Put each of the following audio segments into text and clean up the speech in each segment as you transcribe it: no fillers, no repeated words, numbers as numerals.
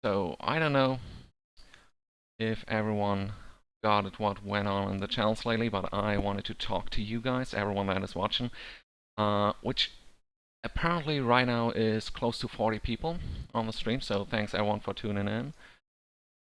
So I don't know if everyone got it what went on in the channels lately, but I wanted to talk to you guys, everyone that is watching, which apparently right now is close to 40 people on the stream, so thanks everyone for tuning in.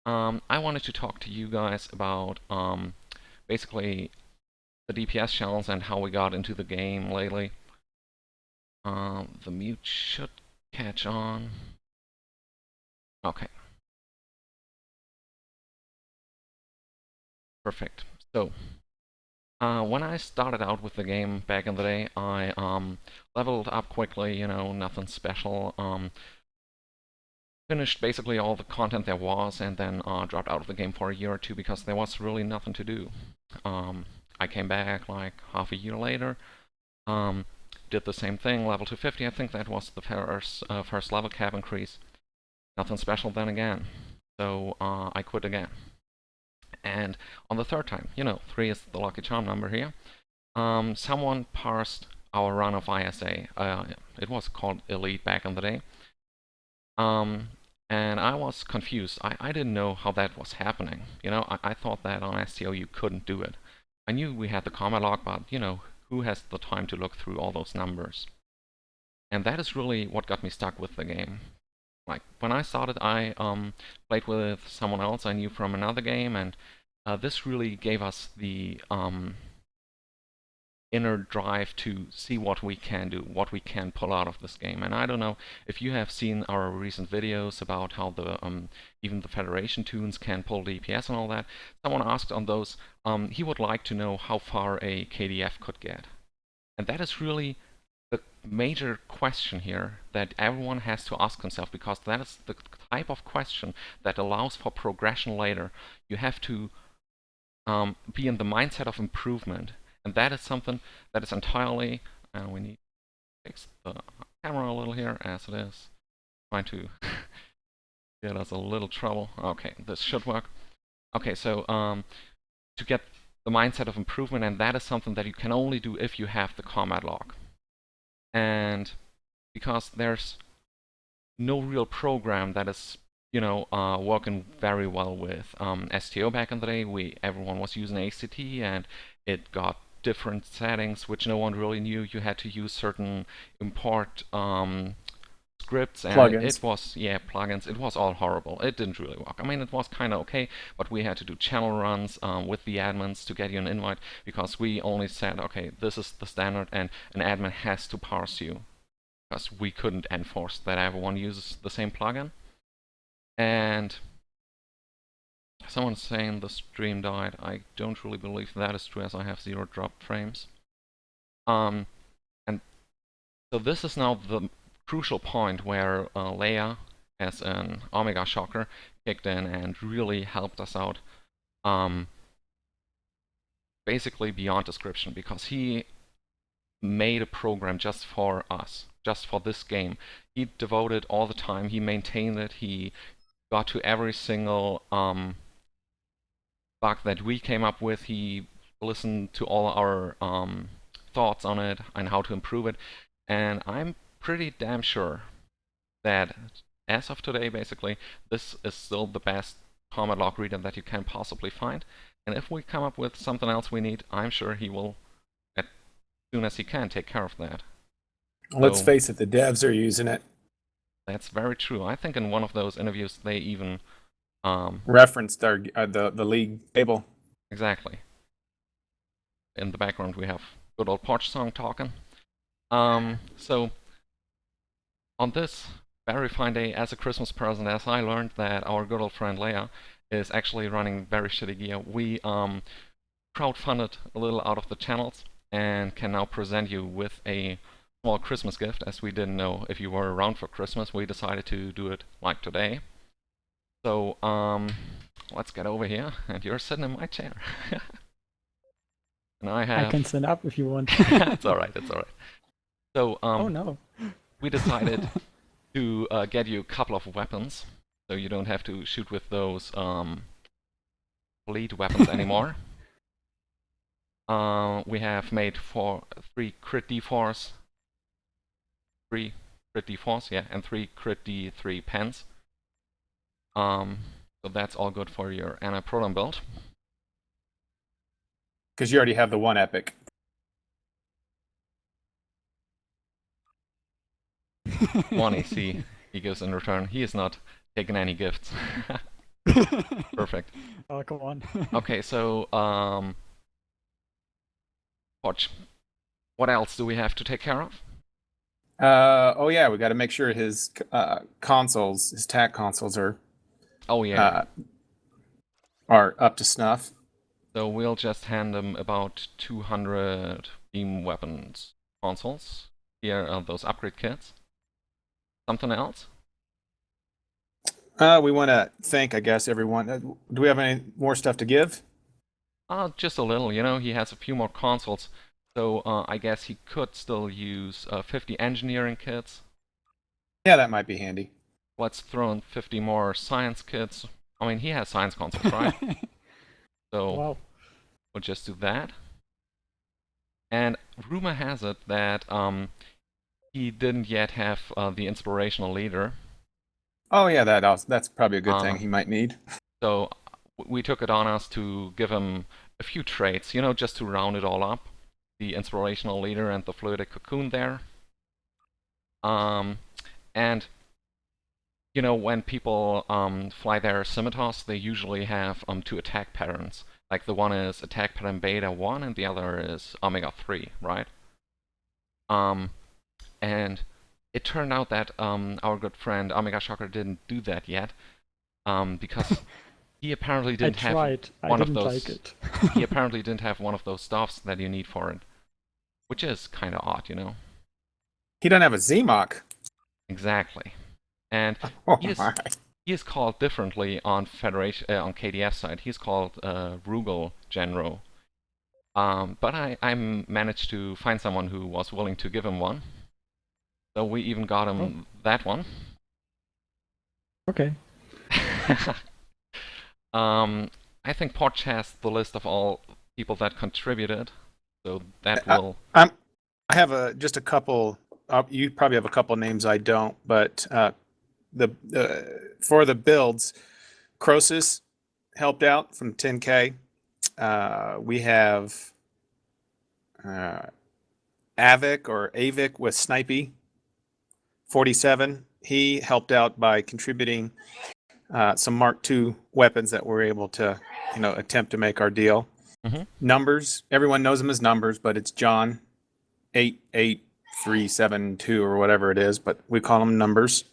I wanted to talk to you guys about basically the DPS-Channels and how we got into the game lately. The mute should catch on. Okay. Perfect. So, when I started out with the game back in the day, I leveled up quickly, you know, nothing special. Finished basically all the content there was, and then dropped out of the game for a year or two because there was really nothing to do. I came back like half a year later, did the same thing, level to 50. I think that was the first level cap increase. Nothing special then again. So I quit again. And on the third time, you know, 3 is the lucky charm number here. Someone parsed our run of ISA. It was called Elite back in the day. And I was confused. I didn't know how that was happening. You know, I thought that on STO you couldn't do it. I knew we had the combat log, but, you know, who has the time to look through all those numbers? And that is really what got me stuck with the game. Like, when I started, I played with someone else I knew from another game, and this really gave us the inner drive to see what we can do, what we can pull out of this game. And I don't know if you have seen our recent videos about how the even the Federation tunes can pull DPS and all that. Someone asked on those, he would like to know how far a KDF could get. And that is really the major question here that everyone has to ask himself, because that is the type of question that allows for progression later. You have to be in the mindset of improvement. And that is something that is entirely, and we need to fix the camera a little here as it is trying to get us a little trouble. Okay, this should work. Okay, so to get the mindset of improvement, and that is something that you can only do if you have the combat log. And because there's no real program that is, you know, working very well with STO back in the day, everyone was using ACT, and it got different settings which no one really knew. You had to use certain import scripts, and Plugins. it was, yeah, plugins. It was all horrible. It didn't really work. I mean, it was kind of okay, but we had to do channel runs with the admins to get you an invite, because we only said, okay, this is the standard, and an admin has to parse you, because we couldn't enforce that everyone uses the same plugin. And someone's saying the stream died. I don't really believe that is true, as I have 0 dropped frames. And so this is now the crucial point where Leia, as an Omegashoker, kicked in and really helped us out, basically beyond description, because he made a program just for us, just for this game. He devoted all the time, he maintained it, he got to every single bug that we came up with. He listened to all our thoughts on it and how to improve it. And I'm pretty damn sure that as of today, basically, this is still the best Combatlog-Reader that you can possibly find. And if we come up with something else we need, I'm sure he will, as soon as he can, take care of that. Let's face it, the devs are using it. That's very true. I think in one of those interviews they even referenced our the league table. Exactly. In the background we have good old Porch Song talking. So on this very fine day, as a Christmas present, as I learned that our good old friend Leia is actually running very shitty gear, we crowdfunded a little out of the channels and can now present you with a small Christmas gift. As we didn't know if you were around for Christmas, we decided to do it like today. So let's get over here, and you're sitting in my chair. And I can stand up if you want. It's alright, it's alright. So oh no. We decided to get you a couple of weapons, so you don't have to shoot with those bleed weapons anymore. We have made 3 crit D4s, 3 crit D4s, yeah, and 3 crit D3 pens. So that's all good for your anti-proton build. Because you already have the one epic. One AC he gives in return. He is not taking any gifts. Perfect. Oh, come on. Okay, so watch. What else do we have to take care of? Oh yeah, we got to make sure his consoles, his TAC consoles Oh yeah. Are up to snuff. So we'll just hand him about 200 beam weapons consoles. Here are those upgrade kits. Something else? We want to thank, I guess, everyone. Do we have any more stuff to give? Just a little, he has a few more consoles. So I guess he could still use 50 engineering kits. Yeah, that might be handy. Let's throw in 50 more science kits. I mean, he has science consoles, right? So Wow. we'll just do that. And rumor has it that he didn't yet have the inspirational leader. Oh yeah, that's probably a good thing he might need. So we took it on us to give him a few traits, just to round it all up. The inspirational leader and the fluidic cocoon there. And when people fly their scimitars, they usually have two attack patterns. Like the one is attack pattern beta 1 and the other is omega 3, right? And it turned out that our good friend Omegashoker didn't do that yet, because he apparently didn't have one of those. Like it. He apparently didn't have one of those stuffs that you need for it, which is kind of odd, He doesn't have a ZMOC. Exactly, and he is called differently on Federation on KDF side. He's called Rugal Genro. But I managed to find someone who was willing to give him one. So we even got him that one. Okay. I think Porch has the list of all people that contributed, so that will. I have just a couple. You probably have a couple names I don't, but for the builds, Croesus helped out from 10K. We have Avic or Avic with Snipey 47. He helped out by contributing some Mark II weapons that we're able to, attempt to make our deal. Mm-hmm. Numbers, everyone knows him as Numbers, but it's John 88372 or whatever it is, but we call him Numbers.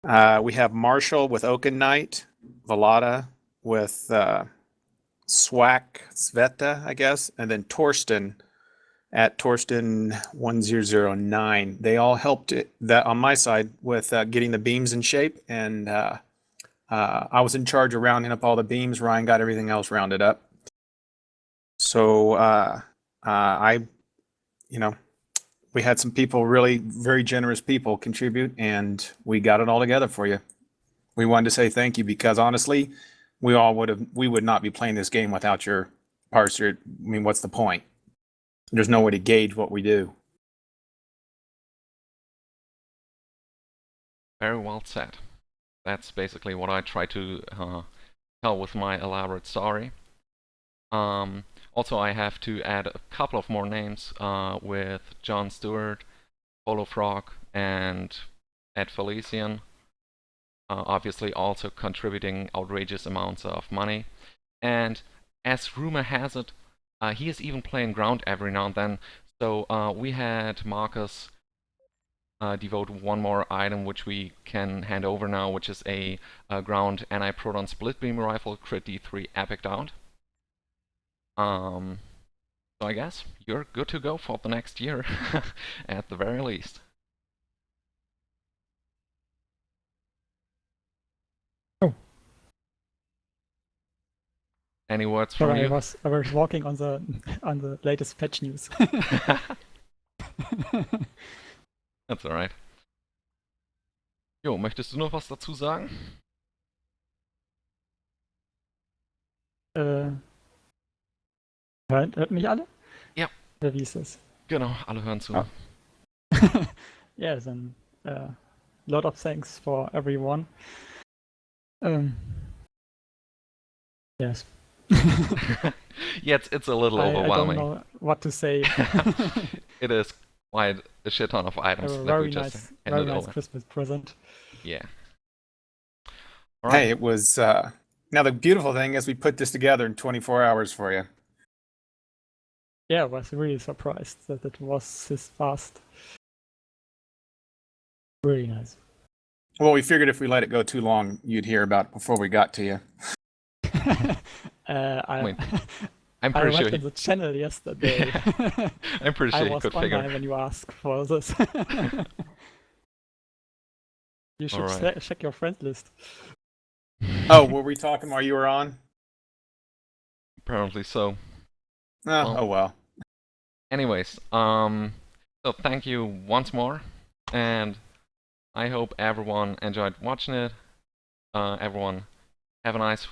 We have Marshall with Oaken Knight, Velada with Swak Sveta, I guess, and then Torsten at Torsten 1009. They all helped that on my side with getting the beams in shape, and I was in charge of rounding up all the beams. Ryan got everything else rounded up. So we had some people, really very generous people, contribute, and we got it all together for you. We wanted to say thank you because honestly, we would not be playing this game without your parser. I mean, what's the point? There's no way to gauge what we do. Very well said. That's basically what I try to tell with my elaborate story. Also, I have to add a couple of more names with John Stewart, Polo Frog, and Ed Felician. Obviously also contributing outrageous amounts of money. And as rumor has it, he is even playing ground every now and then. So we had Marcus devote one more item which we can hand over now, which is a ground anti-proton split beam rifle crit D3 epic out. So I guess you're good to go for the next year, at the very least. Oh. Any words from you? I was walking on the latest patch news. That's alright. Jo, möchtest du noch was dazu sagen? Hört mich alle? Ja. Oder wie ist das? Genau, alle hören zu. Oh. Yes, and lot of thanks for everyone. Yes. Yeah, it's a little I don't overwhelming. know what to say. It is quite a shit ton of A items that very we just nice, handed very nice over. Christmas present. Yeah. All right. Hey, it was. Now the beautiful thing is we put this together in 24 hours for you. Yeah, I was really surprised that it was this fast. Really nice. Well, we figured if we let it go too long, you'd hear about it before we got to you. I, I'm I pretty sure went in the channel yesterday. I'm pretty I sure he was could online figure. when you asked for this. You should Alright. check your friend list. Oh, were we talking while you were on? Apparently so. Oh, Well. well. Anyways, so thank you once more, and I hope everyone enjoyed watching it. Everyone have a nice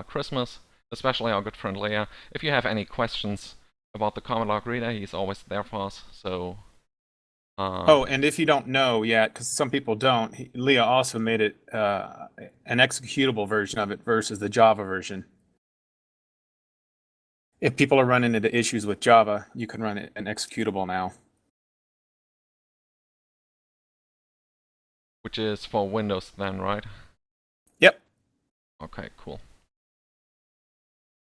Christmas, especially our good friend Leah. If you have any questions about the Combatlog-Reader, he's always there for us. So. Oh, and if you don't know yet, because some people don't, Leah also made it an executable version of it versus the Java version. If people are running into issues with Java, you can run it an executable now. Which is for Windows then, right? Yep. Okay, cool.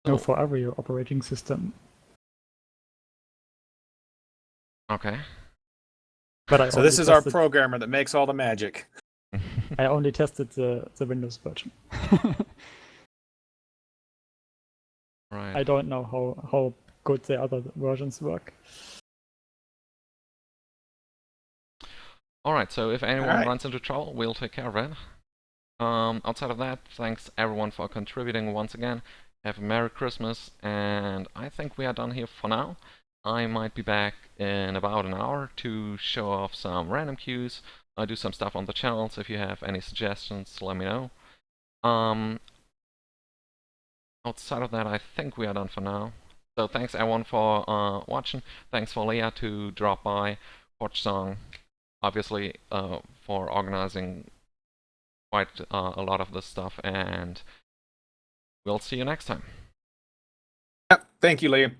No, So, for every operating system. okay. But So this is our programmer that makes all the magic. I only tested the Windows version. Right. I don't know how good the other versions work. Alright, so if anyone Alright. runs into trouble, we'll take care of it. Outside of that, thanks everyone for contributing once again. Have a Merry Christmas, and I think we are done here for now. I might be back in about an hour to show off some random queues. I do some stuff on the channels. If you have any suggestions, let me know. Outside of that, I think we are done for now. So thanks everyone for watching. Thanks for Leah to drop by, watch Song, obviously for organizing quite a lot of this stuff, and we'll see you next time. Yep. Thank you, Leah.